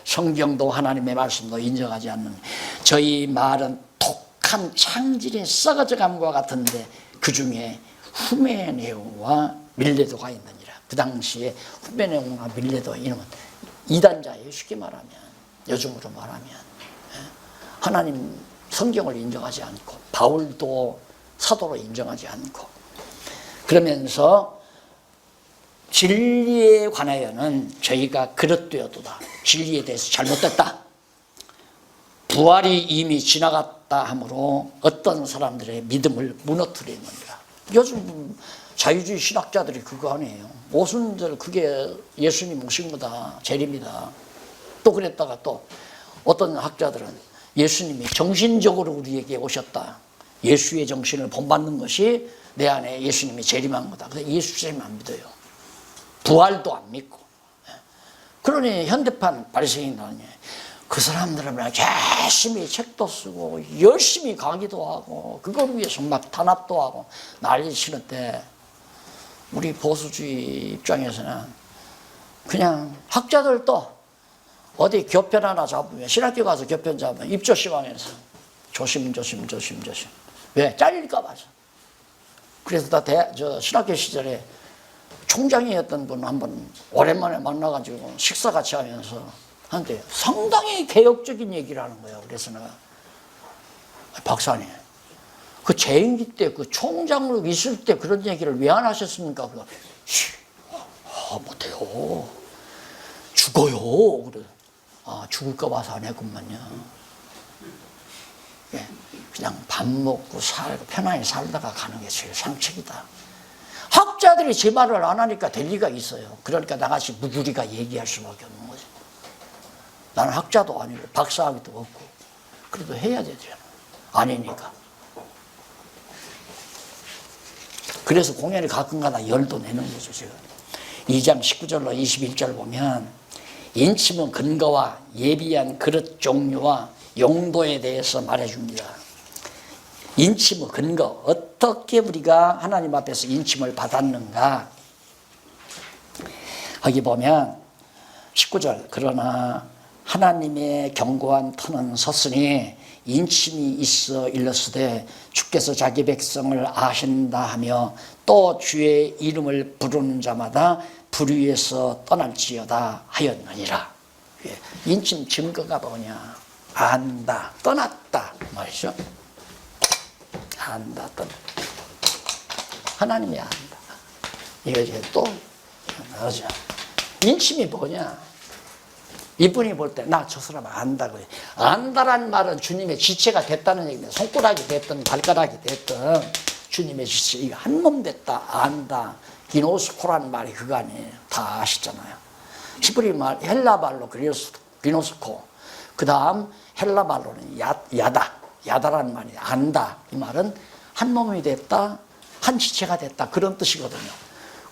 성경도 하나님의 말씀도 인정하지 않는 저희 말은 독한 창질의 썩어져감과 같은데 그 중에 후메네오와 밀레도가 있느니라. 그 당시에 후메네오와 밀레도, 이놈은 이단자예요. 쉽게 말하면, 요즘으로 말하면 하나님 성경을 인정하지 않고 바울도 사도로 인정하지 않고, 그러면서 진리에 관하여는 저희가 그릇되어도다. 진리에 대해서 잘못됐다. 부활이 이미 지나갔다 하므로 어떤 사람들의 믿음을 무너뜨리느니라. 요즘 자유주의 신학자들이 그거 아니에요. 모순들 그게 예수님 오신 거다, 재림이다. 또 그랬다가 또 어떤 학자들은 예수님이 정신적으로 우리에게 오셨다. 예수의 정신을 본받는 것이 내 안에 예수님이 재림한 거다. 그래서 예수 재림 안 믿어요. 부활도 안 믿고. 그러니 현대판 바리새인들은 그 사람들은 열심히 책도 쓰고 열심히 강의도 하고 그걸 위해서 막 탄압도 하고 난리 치는데, 우리 보수주의 입장에서는 그냥 학자들도 어디 교편 하나 잡으면, 신학교 가서 교편 잡으면 입조시방에서 조심. 왜? 잘릴까 봐서. 그래서 저 신학교 시절에 총장이었던 분 한 번 오랜만에 만나가지고 식사 같이 하면서 한데 상당히 개혁적인 얘기를 하는 거예요. 그래서 내가, 박사님, 그 재임기 때 그 총장으로 있을 때 그런 얘기를 왜 안 하셨습니까? 그거 못해요. 죽어요. 그래. 죽을까 봐서 안 했구만요. 예. 그냥 밥 먹고 살고 편안히 살다가 가는 게 제일 상책이다. 학자들이 제 말을 안 하니까 될 리가 있어요. 그러니까 나같이 무구리가 얘기할 수밖에 없는 거지. 나는 학자도 아니고 박사학위도 없고 그래도 해야 되잖아. 아니니까. 그래서 공연이 가끔가다 열도 내는 거죠. 지금 2장 19절로 21절 보면 인침은 근거와 예비한 그릇 종류와 용도에 대해서 말해줍니다. 인침의 근거, 어떻게 우리가 하나님 앞에서 인침을 받았는가. 거기 보면 19절, 그러나 하나님의 견고한 터는 섰으니 인침이 있어 일렀으되 주께서 자기 백성을 아신다 하며 또 주의 이름을 부르는 자마다 불의에서 떠날지어다 하였느니라. 인침 증거가 뭐냐? 안다, 떠났다 말이죠. 안다, 떠났다. 하나님이 안다. 이거 이제 또 나오죠. 인침이 뭐냐? 이분이 볼 때 나 저 사람 안다고 해. 안다란 말은 주님의 지체가 됐다는 얘기입니다. 손가락이 됐든 발가락이 됐든 주님의 지체, 이거 한 몸 됐다, 안다. 기노스코라는 말이 그거 아니에요. 다 아시잖아요. 히브리 말, 헬라 말로 기노스코. 그 다음 헬라 말로는 야다라는 말이 안다. 이 말은 한 몸이 됐다, 한 지체가 됐다. 그런 뜻이거든요.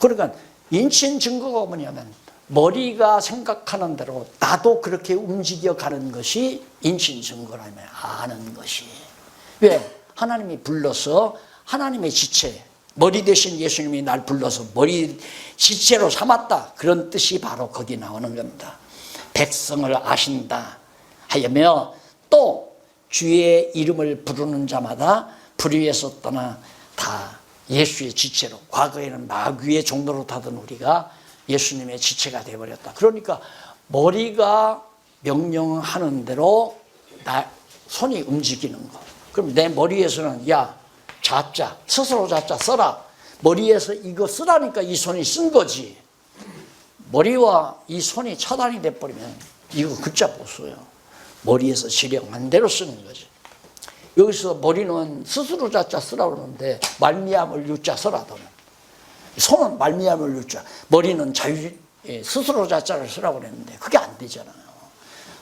그러니까 인친 증거가 뭐냐면 머리가 생각하는 대로 나도 그렇게 움직여가는 것이 인친 증거라면 아는 것이. 왜? 하나님이 불러서 하나님의 지체, 머리 대신 예수님이 날 불러서 머리 지체로 삼았다. 그런 뜻이 바로 거기 나오는 겁니다. 백성을 아신다 하며 또 주의 이름을 부르는 자마다 불의에서 떠나 다 예수의 지체로, 과거에는 마귀의 종로로 타던 우리가 예수님의 지체가 되어버렸다. 그러니까 머리가 명령하는 대로 손이 움직이는 거. 그럼 내 머리에서는 야 자자, 스스로 자자 써라. 머리에서 이거 쓰라니까 이 손이 쓴 거지. 머리와 이 손이 차단이 돼버리면 이거 글자 못 써요. 머리에서 지령한 대로 쓰는 거지. 여기서 머리는 스스로 자자 쓰라고 그러는데 말미암을 유자 써라. 손은 말미암을 유자, 머리는 스스로 자자를 쓰라고 그랬는데 그게 안 되잖아요.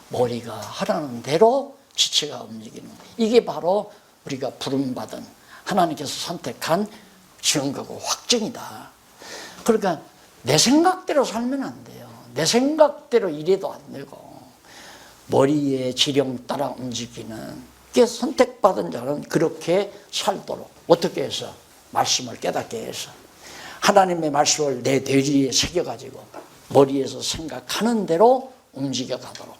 머리가 하라는 대로 지체가 움직이는 거예요. 이게 바로 우리가 부름받은 하나님께서 선택한 증거고 확증이다. 그러니까 내 생각대로 살면 안 돼요. 내 생각대로 이래도 안 되고 머리의 지령 따라 움직이는 게 선택받은 자는 그렇게 살도록 어떻게 해서 말씀을 깨닫게 해서 하나님의 말씀을 내 뇌리에 새겨가지고 머리에서 생각하는 대로 움직여가도록.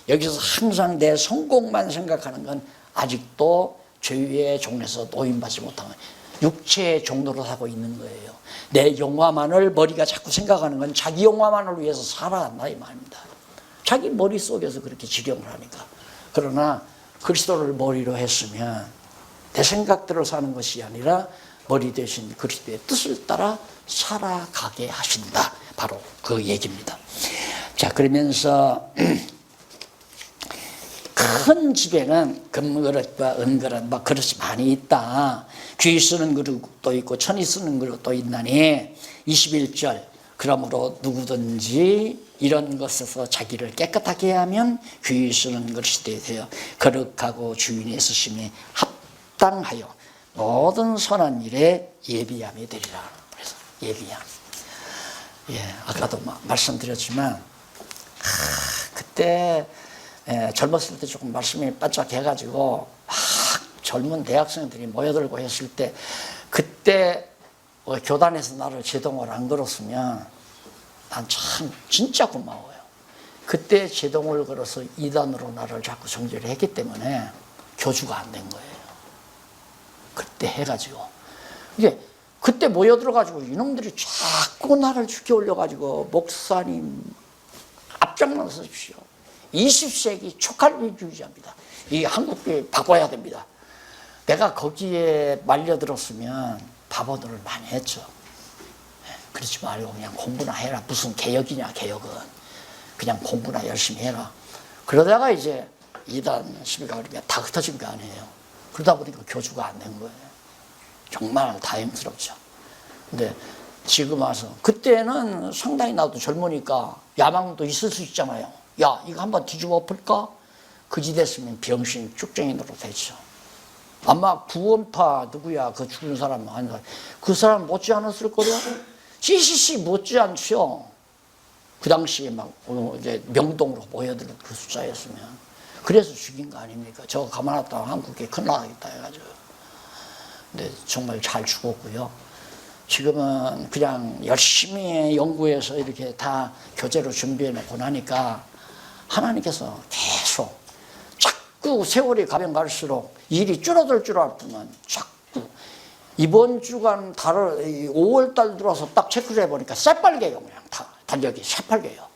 여기서 항상 내 성공만 생각하는 건 아직도 죄의 종에서 노임받지 못한 육체의 종로로 하고 있는 거예요. 내 영화만을 머리가 자꾸 생각하는 건 자기 영화만을 위해서 살아간다 이 말입니다. 자기 머릿속에서 그렇게 지령을 하니까. 그러나 그리스도를 머리로 했으면 내 생각대로 사는 것이 아니라 머리 대신 그리스도의 뜻을 따라 살아가게 하신다. 바로 그 얘기입니다. 자, 그러면서 큰 집에는 금그릇과 은그릇 막 그릇이 많이 있다. 귀 쓰는 그릇도 있고 천이 쓰는 그릇도 있나니 21절 그러므로 누구든지 이런 것에서 자기를 깨끗하게 하면 귀 쓰는 그릇이 되어 거룩하고 주인의 쓰심에 합당하여 모든 선한 일에 예비함이 되리라. 그래서 예비함. 예, 아까도 말씀드렸지만 그때 젊었을 때 조금 말씀이 바짝 해가지고 막 젊은 대학생들이 모여들고 했을 때 그때 교단에서 나를 제동을 안 걸었으면 난 참 진짜 고마워요. 그때 제동을 걸어서 이단으로 나를 자꾸 정죄를 했기 때문에 교주가 안 된 거예요. 그때 해가지고 이제 그때 모여들어가지고 이놈들이 자꾸 나를 죽여 올려가지고 목사님 앞장나서십시오. 20세기 초칼빈주의자입니다. 이 한국교회 바꿔야 됩니다. 내가 거기에 말려들었으면 바보들을 많이 했죠. 그러지 말고 그냥 공부나 해라. 무슨 개혁이냐 개혁은. 그냥 공부나 열심히 해라. 그러다가 이제 이단 시비가 그러니까 다 흩어진 거 아니에요. 그러다 보니까 교주가 안 된 거예요. 정말 다행스럽죠. 근데 지금 와서 그때는 상당히 나도 젊으니까 야망도 있을 수 있잖아요. 야, 이거 한번 뒤집어 엎을까? 그지 됐으면 병신 쭉쟁이로 되죠. 아마 구원파 누구야 그 죽은 사람 아니야. 그 사람 못지 않았을 거요. CCC 못지 않죠. 그 당시에 막 이제 명동으로 모여드는 그 숫자였으면. 그래서 죽인 거 아닙니까? 저거 가만놨다가 한국에 큰일 나겠다 해가지고. 근데 정말 잘 죽었고요. 지금은 그냥 열심히 연구해서 이렇게 다 교재로 준비해 놓고 나니까 하나님께서 계속 자꾸 세월이 가면 갈수록 일이 줄어들 줄 알았더만 자꾸 이번 주간 5월 달 들어와서 딱 체크를 해보니까 새빨개요. 그냥 다 달력이 새빨개요.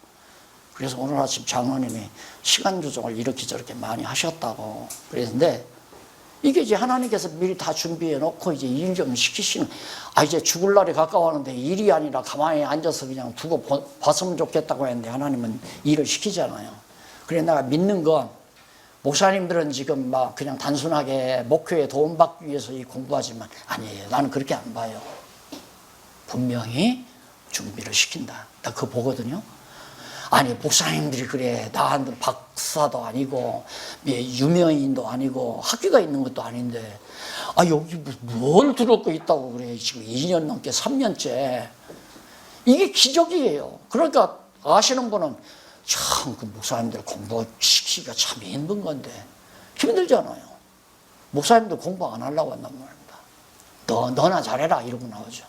그래서 오늘 아침 장로님이 시간 조정을 이렇게 저렇게 많이 하셨다고 그랬는데 이게 이제 하나님께서 미리 다 준비해 놓고 이제 일 좀 시키시는, 이제 죽을 날이 가까워하는데 일이 아니라 가만히 앉아서 그냥 두고 봤으면 좋겠다고 했는데 하나님은 일을 시키잖아요. 그래 내가 믿는 건 목사님들은 지금 막 그냥 단순하게 목회에 도움받기 위해서 이 공부하지만 아니에요. 나는 그렇게 안 봐요. 분명히 준비를 시킨다. 나 그거 보거든요. 아니 목사님들이 그래 나한테 박사도 아니고 유명인도 아니고 학위가 있는 것도 아닌데 여기 뭘 들었고 있다고 그래. 지금 2년 넘게 3년째 이게 기적이에요. 그러니까 아시는 분은 참 그 목사님들 공부시키기가 참 힘든 건데 힘들잖아요. 목사님들 공부 안 하려고 한단 말입니다. 너나 잘해라 이러고 나오죠.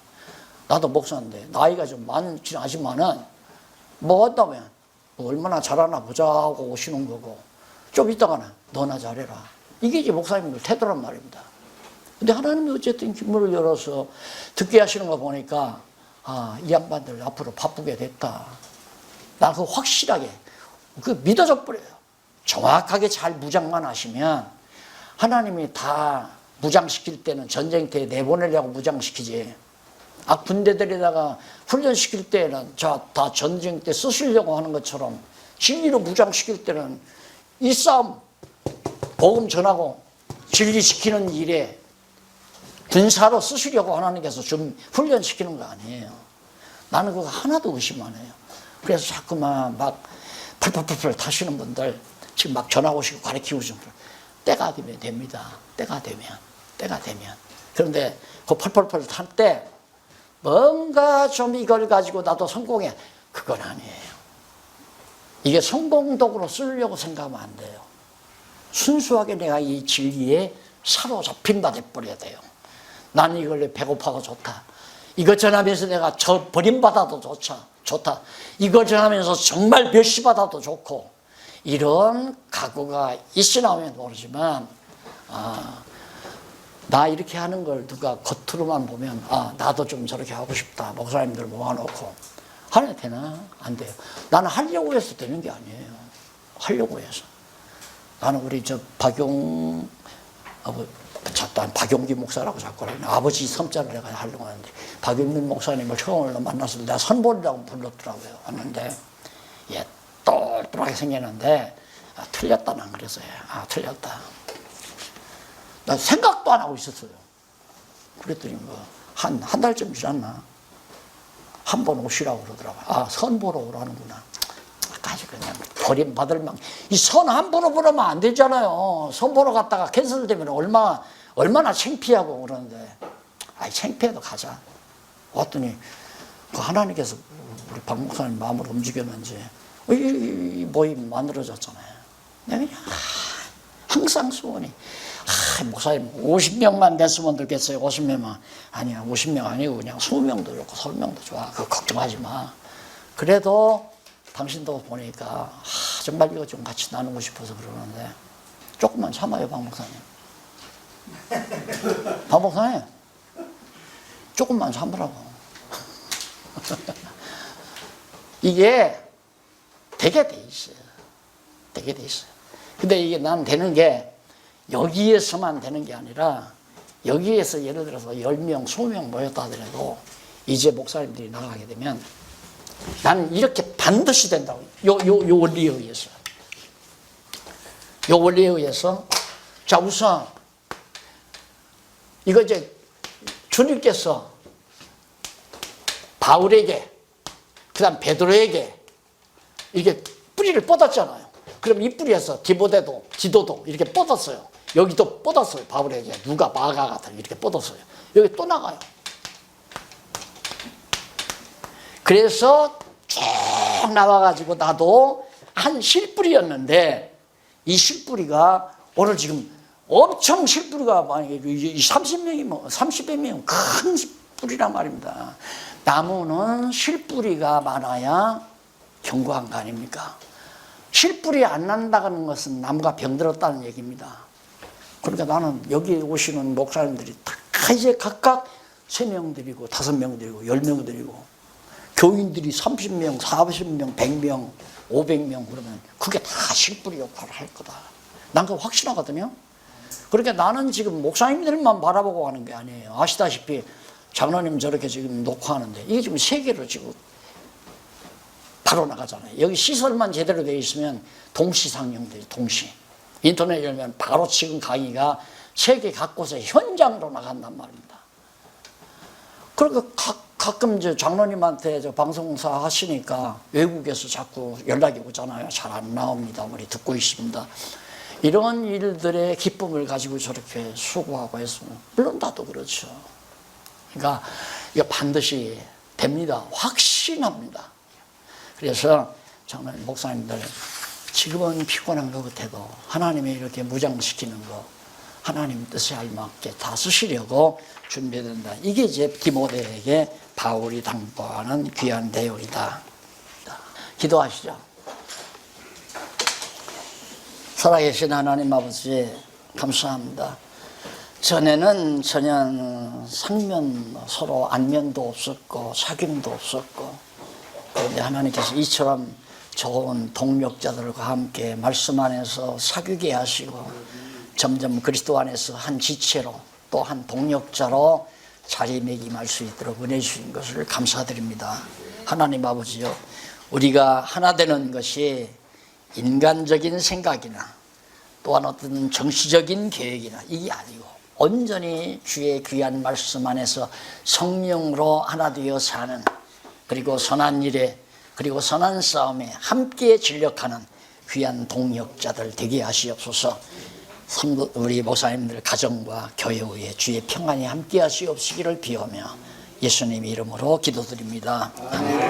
나도 목사인데 나이가 좀 많긴 하지만은 뭐 한다면 얼마나 잘하나 보자 하고 오시는 거고 좀 이따가는 너나 잘해라. 이게 이제 목사님들 태도란 말입니다. 근데 하나님이 어쨌든 길문을 열어서 듣게 하시는 거 보니까 이 양반들 앞으로 바쁘게 됐다. 나 그거 확실하게 믿어져 버려요. 정확하게 잘 무장만 하시면 하나님이 다 무장시킬 때는 전쟁 때 내보내려고 무장시키지. 군대들에다가 훈련시킬 때는 다 전쟁 때 쓰시려고 하는 것처럼 진리로 무장시킬 때는 이 싸움 복음 전하고 진리시키는 일에 군사로 쓰시려고 하나님께서 좀 훈련시키는 거 아니에요. 나는 그거 하나도 의심 안 해요. 그래서 자꾸만 막 펄펄펄펄 타시는 분들 지금 막 전화 오시고 가르치고 오시는 분들 때가 되면 됩니다. 때가 되면 그런데 그 펄펄펄 탈 때 뭔가 좀 이걸 가지고 나도 성공해. 그건 아니에요. 이게 성공독으로 쓰려고 생각하면 안 돼요. 순수하게 내가 이 진리에 사로잡힌 바 돼버려야 돼요. 나는 이걸 배고파서 좋다. 이거 전하면서 내가 버림받아도 좋다. 이거 전하면서 정말 멸시받아도 좋고 이런 각오가 있으면 모르지만 나 이렇게 하는 걸 누가 겉으로만 보면 나도 좀 저렇게 하고 싶다. 목사님들 모아놓고 하려 되나? 안 돼요. 나는 하려고 해서 되는 게 아니에요. 하려고 해서. 나는 우리 박용기 목사라고 자꾸 그러네. 아버지 섬자를 내가 하려고 하는데 박용기 목사님을 처음으로 만나서 내가 선보리라고 불렀더라고요. 왔는데 똘똘하게 생겼는데 틀렸다 난 그랬어요. 틀렸다. 나 생각도 안 하고 있었어요. 그랬더니 한 달쯤 지났나 한 번 오시라고 그러더라고요. 선보러 오라는구나. 까지 그냥 버림받을 만 이 선 함부로 보러면 안 되잖아요. 선 보러 갔다가 캔슬되면 얼마나 창피하고 그러는데 창피해도 가자. 왔더니 그 하나님께서 우리 박 목사님 마음을 움직였는지 이 모임 만들어졌잖아요. 내가 그냥 항상 소원이 목사님 50명만 됐으면 좋겠어요. 50명만. 아니야 50명 아니고 그냥 20명도 좋고 30명도 좋아. 그거 걱정하지 마. 그래도 당신도 보니까 정말 이거 좀 같이 나누고 싶어서 그러는데 조금만 참아요. 박 목사님. 박 목사님 조금만 참으라고. 이게 되게 돼 있어요. 근데 이게 난 되는 게 여기에서만 되는 게 아니라 여기에서 예를 들어서 10명, 20명 모였다 하더라도 이제 목사님들이 나가게 되면 나는 이렇게 반드시 된다고. 요 원리에 의해서. 요 원리에 의해서 자 우선 이거 이제 주님께서 바울에게, 그 다음 베드로에게 이렇게 뿌리를 뻗었잖아요. 그럼 이 뿌리에서 디도도 이렇게 뻗었어요. 여기도 뻗었어요. 바울에게 누가 마가 같은 이렇게 뻗었어요. 여기 또 나가요. 그래서 쭉 나와가지고 나도 한 실뿌리였는데 이 실뿌리가 오늘 지금 엄청 실뿌리가 많이 30명이면 30명이면 큰 뿌리란 말입니다. 나무는 실뿌리가 많아야 견고한 거 아닙니까? 실뿌리 안 난다는 것은 나무가 병들었다는 얘기입니다. 그러니까 나는 여기 오시는 목사님들이 다 이제 각각 3명 드리고 5명 드리고 10명 드리고 교인들이 30명, 40명, 100명, 500명 그러면 그게 다 실뿌리 역할을 할 거다. 난 그거 확신하거든요. 그러니까 나는 지금 목사님들만 바라보고 하는 게 아니에요. 아시다시피 장로님 저렇게 지금 녹화하는데 이게 지금 세계로 지금 바로 나가잖아요. 여기 시설만 제대로 되어 있으면 동시 상영돼요. 동시. 인터넷 열면 바로 지금 강의가 세계 각곳에 현장으로 나간단 말입니다. 그러니까 가끔 저 장로님한테 저 방송사 하시니까 외국에서 자꾸 연락이 오잖아요. 잘 안 나옵니다. 우리 듣고 있습니다. 이런 일들의 기쁨을 가지고 저렇게 수고하고 했으면 물론 나도 그렇죠. 그러니까 이거 반드시 됩니다. 확신합니다. 그래서 장로님, 목사님들 지금은 피곤한 것 같아도 하나님이 이렇게 무장시키는 거 하나님 뜻에 알맞게 다 쓰시려고 준비된다. 이게 이제 디모데에게 바울이 당부하는 귀한 내용이다. 기도하시죠. 살아계신 하나님 아버지 감사합니다. 전에는 전혀 상면 서로 안면도 없었고 사귐도 없었고 그런데 하나님께서 이처럼 좋은 동력자들과 함께 말씀 안에서 사귀게 하시고 점점 그리스도 안에서 한 지체로 또 한 동력자로 자리매김할 수 있도록 은혜 주신 것을 감사드립니다. 하나님 아버지요, 우리가 하나 되는 것이 인간적인 생각이나 또한 어떤 정치적인 계획이나 이게 아니고 온전히 주의 귀한 말씀 안에서 성령으로 하나 되어 사는, 그리고 선한 일에 그리고 선한 싸움에 함께 진력하는 귀한 동력자들 되게 하시옵소서. 우리 목사님들 가정과 교회의 주의 평안이 함께 하시옵시기를 비우며 예수님 이름으로 기도드립니다. 아멘.